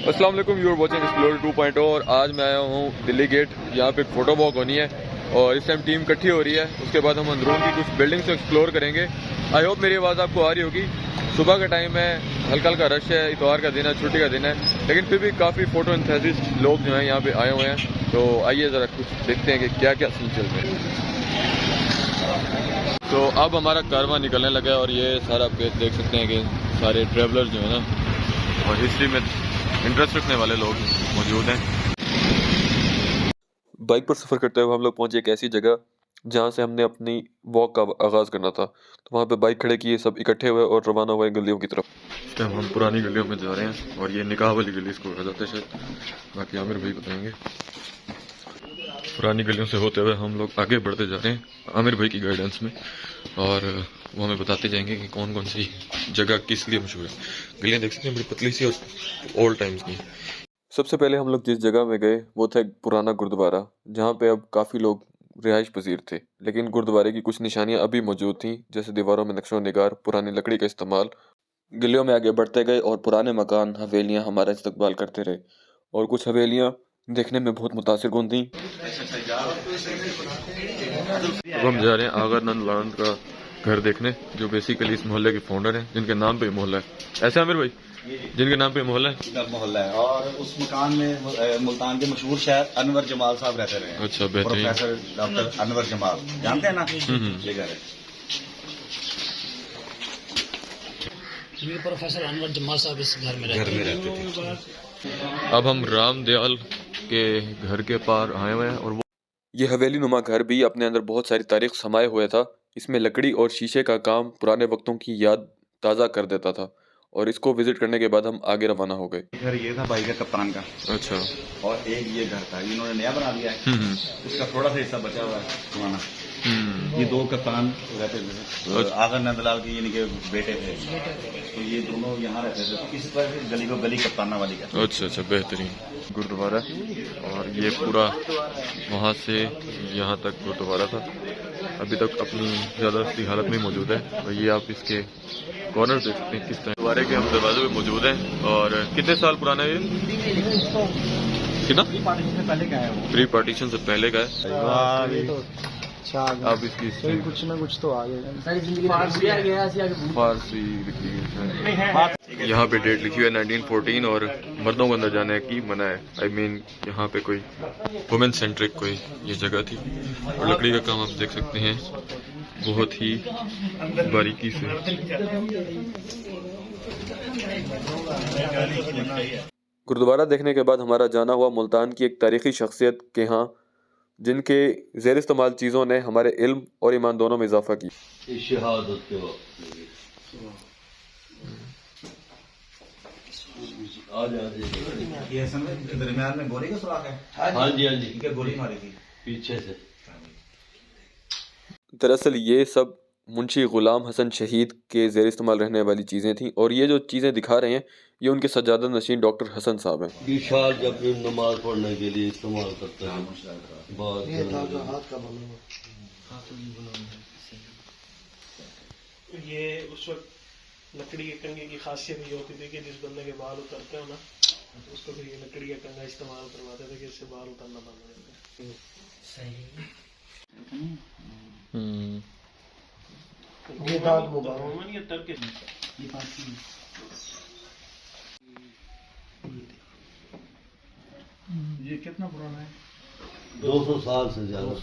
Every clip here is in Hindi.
अस्सलाम वालेकुम, यू आर वाचिंग एक्सप्लोरर 2.0 और आज मैं आया हूँ दिल्ली गेट। यहाँ पे फोटो वॉक होनी है और इस टाइम टीम इकट्ठी हो रही है। उसके बाद हम अंदरून की कुछ बिल्डिंग्स को एक्सप्लोर करेंगे। आई होप मेरी आवाज़ आपको आ रही होगी। सुबह का टाइम है, हल्का हल्का रश है, इतवार का दिन है, छुट्टी का दिन है, लेकिन फिर भी काफ़ी फ़ोटो एंथुसियास्ट लोग जो हैं यहाँ पे आए हुए हैं। तो आइए ज़रा कुछ देखते हैं कि क्या क्या सीन चल रहे हैं। तो अब हमारा कारवां निकलने लगा है और ये सारा आप देख सकते हैं कि सारे ट्रेवलर जो है ना और हिस्ट्री में इंटरेस्ट रखने वाले लोग मौजूद हैं। बाइक पर सफ़र करते हुए हम लोग पहुंचे एक ऐसी जगह जहां से हमने अपनी वॉक का आगाज़ करना था। तो वहां पे बाइक खड़े किए, सब इकट्ठे हुए और रवाना हुए गलियों की तरफ। इस टाइम हम पुरानी गलियों में जा रहे हैं और ये निकाह वाली गली इसको कहा जाता है शायद, बाकी आमिर भाई बताएंगे। पुरानी गलियों से होते हुए हम लोग आगे बढ़ते जा रहे हैं आमिर भाई की गाइडेंस में, और वो हमें बताते जाएंगे कि कौन कौन सी जगह किस लिए मशहूर है। गलियाँ देख सकते हैं, बड़ी पतली सी और ओल्ड टाइम्स की। सबसे पहले हम लोग जिस जगह में गए वो था एक पुराना गुरुद्वारा, जहाँ पे अब काफ़ी लोग रिहाइश पजीर थे, लेकिन गुरुद्वारे की कुछ निशानियाँ अभी मौजूद थीं, जैसे दीवारों में नक्शो निगार, पुरानी लकड़ी का इस्तेमाल। गलियों में आगे बढ़ते गए और पुराने मकान, हवेलियाँ हमारा इस्तकबाल करते रहे, और कुछ हवेलियाँ देखने में बहुत मुतासिरकुन थीं। अब हम जा रहे हैं आगा नंद लाल का घर देखने, जो बेसिकली इस मोहल्ले के फाउंडर हैं, जिनके नाम पे मोहल्ला है। ऐसे आमिर भाई, जिनके नाम पे मोहल्ला है। और उस मकान में मुल्तान के मशहूर शायर अनवर जमाल साहब रहते रहे। अच्छा, बेहतरीन। प्रोफेसर डॉक्टर अनवर जमाल, जानते हैं ना? ये घर है। ये प्रोफेसर अनवर जमाल साहब इस घर में रहते थे। अब हम राम दयाल के घर के पार आए हुए हैं और वो ये हवेली नुमा घर भी अपने अंदर बहुत सारी तारीख समाये हुए था। इसमें लकड़ी और शीशे का काम पुराने वक्तों की याद ताज़ा कर देता था, और इसको विजिट करने के बाद हम आगे रवाना हो गए। घर ये था भाई का कप्तान का। अच्छा। और एक ये घर था, इन्होंने नया बना दिया है। उसका थोड़ा सा हिस्सा बचा हुआ है पुराना। ये दो कप्तान रहते थे, आगा नंदलाल के यानी के बेटे थे, तो ये दोनों यहाँ रहते थे। तो इस तरह से गली को गली कप्ताना वाली का। अच्छा, बेहतरीन गुरुद्वारा। और ये पूरा वहाँ से यहाँ तक गुरुद्वारा था, अभी तक अपनी ज़्यादा असली हालत में मौजूद है। और ये आप इसके कॉर्नर देख सकते हैं किस तरह गुरुद्वारे के हम दरवाजे में मौजूद हैं। और कितने साल पुराना है ये? कितना? प्री पार्टीशन से पहले का है। प्री पार्टीशन से पहले का है। अब इसकी कुछ ना कुछ तो आ गया। फारसी लिखी है, यहाँ पे डेट लिखी हुई है 1914, और मर्दों को अंदर जाने की मना है। आई मीन यहाँ पे कोई वुमेन सेंट्रिक कोई ये जगह थी। और लकड़ी का काम आप देख सकते हैं बहुत ही बारीकी से। गुरुद्वारा देखने के बाद हमारा जाना हुआ मुल्तान की एक तारीखी शख्सियत के यहाँ, जिनके ज़ेर इस्तेमाल चीज़ों ने हमारे इल्म और ईमान दोनों में इजाफा की। दरमियान में गोली का सुराख है। हाँ जी, गोली मारी थी पीछे से। दरअसल ये सब मुंशी गुलाम हसन शहीद के ज़ेर इस्तेमाल रहने वाली चीज़ें थीं, और ये जो चीज़ें दिखा रहे हैं ये उनके सज्जादा नशीन डॉक्टर हसन साहब हैं। जब नमाज पढ़ने के लिए इस्तेमाल करते हैं। ये उस वक्त लकड़ी के कंगे की खासियत ये होती थी कि जिस बंदे के बाल उतरते हो ना, तो उसको फिर ये लकड़ी का कंगा इस्तेमाल करवाते थे कि इससे बाल उतरना बंद हो जाते हैं। ये दाग मुबारक ये तर के ये कितना पुराना है? 200 साल से ज्यादा।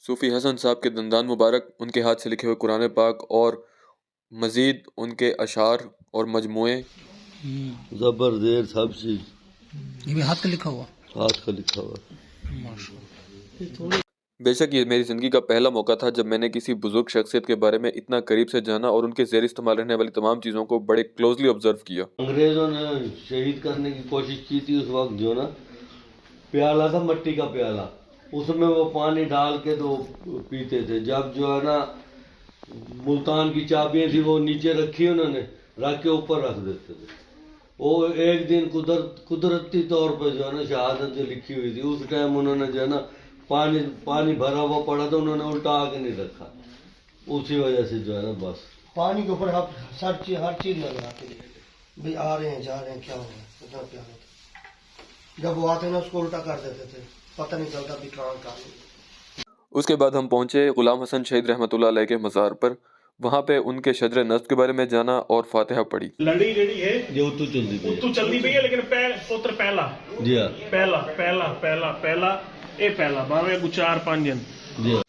सूफी हसन साहब के दंदान मुबारक, उनके हाथ से लिखे हुए कुरान पाक और मजीद उनके अशार और मजमुए जबरदस्त सब चीज। ये भी हाथ का लिखा हुआ? हाथ का लिखा हुआ। बेशक ये मेरी ज़िंदगी का पहला मौका था जब मैंने किसी बुजुर्ग शख्सियत के बारे में इतना करीब से जाना और उनके ज़ेर इस्तेमाल रहने वाली तमाम चीज़ों को बड़े क्लोजली ऑब्जर्व किया। अंग्रेजों ने शहीद करने की कोशिश की थी उस वक्त। जो ना प्याला था, मिट्टी का प्याला, उसमें वो पानी डाल के तो पीते थे। जब जो है ना मुल्तान की चाबियां थी वो नीचे रखी, उन्होंने रख के ऊपर रख देते थे। वो एक दिन कुदरती तौर पर जो है ना शहादत जो लिखी हुई थी, उस टाइम उन्होंने जो है ना पानी भरा हुआ पड़ा तो उन्होंने उल्टा आके नहीं रखा। उसी वजह से जो है ना बस पानी के ऊपर आप हर चीज नजर आती है भाई, आ रहे हैं जा रहे हैं, क्या हो रहा है, इतना प्यार होता है। जब वो आते ना उसको उल्टा कर देते थे, पता नहीं चलता भी कहाँ। उसके बाद हम पहुंचे गुलाम हसन शहीद रहमतुल्लाह अलैह के मज़ार पर। वहाँ पे उनके शजर नस्ब के बारे में जाना और फातिहा पढ़ी। लड़ी रेडी है ये उतू चलती पई तू चलती पई है, लेकिन पुत्र पहला जी हाँ पहला पहला पहला पहला ए पहला भावे को 4-5 जन जी हाँ।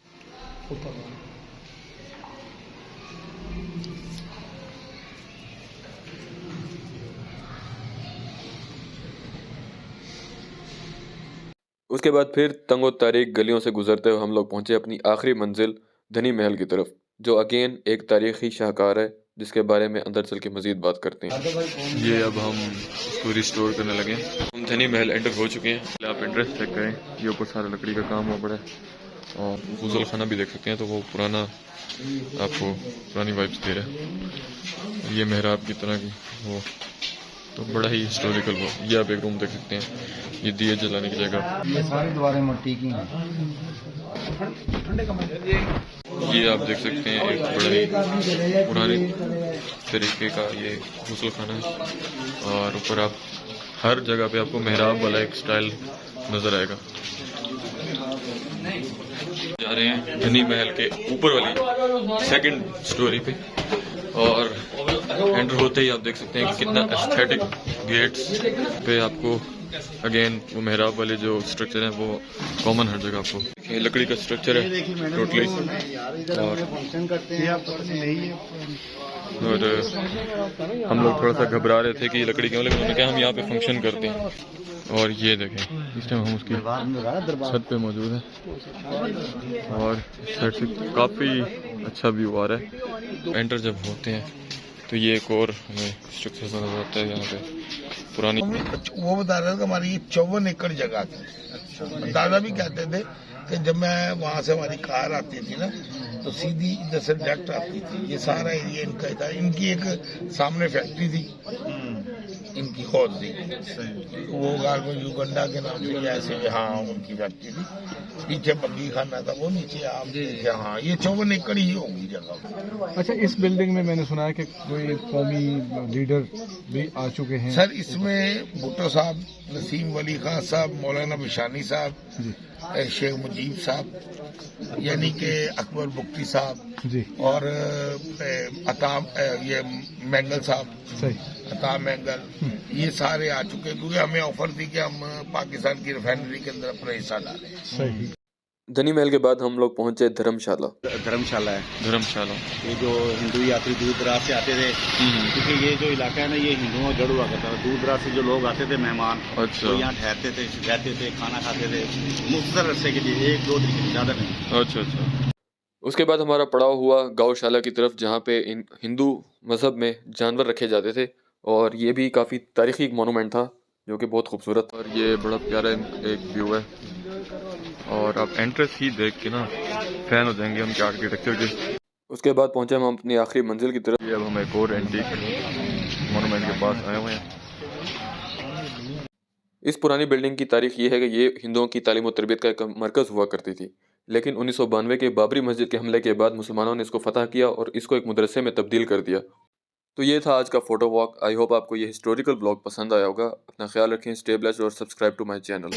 उसके बाद फिर तंगो तारीख गलियों से गुजरते हुए हम लोग पहुंचे अपनी आखिरी मंजिल धनी महल की तरफ, जो अगेन एक तारीखी शाहकार है जिसके बारे में अंदर चल के मजीद बात करते हैं। ये अब हम इसको रिस्टोर करने लगे हैं। हम धनी महल एंटर हो चुके हैं। आप एड्रेस चेक करें, ये ऊपर सारा लकड़ी का काम हुआ पड़ा है और गुसल खाना भी देख सकते हैं, तो वो पुराना आपको पुरानी वाइब्स दे रहा है। ये मेहराब की तरह की वो तो बड़ा ही हिस्टोरिकल वो। ये आप एक रूम देख सकते हैं, ये दिए जलाने की जगह। ये सारी दीवारें मिट्टी की हैं। ये आप देख सकते हैं एक बड़ा ही पुराने तरीके का ये गुसल खाना है और ऊपर आप हर जगह पे आपको मेहराब वाला एक स्टाइल नजर आएगा। जा रहे हैं धनी महल के ऊपर वाली सेकंड स्टोरी पे और एंटर होते ही आप देख सकते हैं कि कितना एस्थेटिक गेट्स पे आपको अगेन वो मेहराब वाले जो स्ट्रक्चर है वो कॉमन हर जगह आपको। ये लकड़ी का स्ट्रक्चर है टोटली और हम लोग थोड़ा सा घबरा रहे थे कि ये लकड़ी क्यों, लेकिन उन्होंने कहा हम यहाँ पे फंक्शन करते हैं। और ये देखें इस टाइम हम उसकी छत पे मौजूद हैं और साइड से काफ़ी अच्छा व्यू आ रहा है। एंटर जब होते हैं तो ये एक और हमें स्ट्रक्चर नजर आता है। यहाँ पे पुरानी वो बता रहे थे कि हमारी 54 एकड़ जगह थी। दादा भी कहते थे कि जब मैं वहाँ से हमारी कार आती थी ना तो सीधी इधर से डायरेक्ट आती थी। ये सारा एरिया इनका था। इनकी एक सामने फैक्ट्री थी, इनकी हौज थी, वो गार्बन युगंडा के नाम से ऐसे हाँ उनकी फैक्ट्री थी। पीछे बग्गी खाना था, वो नीचे आप देखे हाँ ये 54 एकड़ ही होगी जगह। अच्छा, इस बिल्डिंग में मैंने सुना है कि कोई कौमी लीडर भी आ चुके हैं। सर इसमें भुट्टो साहब, नसीम वली खान साहब, मौलाना बिशानी साहब, शेख मुजीब साहब यानी कि अकबर बुख्ती साहब जी और अताम ये मैंगल साहब, सही अताम मैंगल, ये सारे आ चुके हैं क्योंकि हमें ऑफर थी कि हम पाकिस्तान की रिफाइनरी के अंदर अपना हिस्सा डालें। सही। धनी महल के बाद हम लोग पहुंचे धर्मशाला। धर्मशाला है, धर्मशाला ये जो हिंदू यात्री दूर दराज से आते थे, क्योंकि ये जो इलाका है ना ये हिंदुओं का जड़ हुआ करता था। दूर दराज से जो लोग आते थे मेहमान, अच्छा। तो यहाँ ठहरते थे, रहते थे, खाना खाते थे मुख्तसर अरसे के लिए, 1-2 दिन के ज्यादा नहीं। अच्छा अच्छा। उसके बाद हमारा पड़ाव हुआ गौशाला की तरफ, जहाँ पे इन हिंदू मजहब में जानवर रखे जाते थे और ये भी काफ़ी तारीखी मोनूमेंट था जो कि बहुत खूबसूरत। और ये बड़ा प्यारा एक व्यू है और आप एंट्रेंस ही देख के ना फैन हो जाएंगे उनके आर्किटेक्चर के। उसके बाद पहुंचे हम अपनी आखिरी मंजिल की तरफ। ये अब हम एक और एंटीक मोनूमेंट के पास आए हुए हैं। इस पुरानी बिल्डिंग की तारीख ये है कि ये हिंदुओं की तालीम और तरबियत का एक मरकज़ हुआ करती थी, लेकिन 1992 के बाबरी मस्जिद के हमले के बाद मुसलमानों ने इसको फतह किया और इसको एक मदरसे में तब्दील कर दिया। तो ये था आज का फ़ोटो वॉक। आई होप आपको ये हिस्टोरिकल ब्लॉग पसंद आया होगा। अपना ख्याल रखें, स्टे ब्लेस्ड और सब्सक्राइब टू माई चैनल।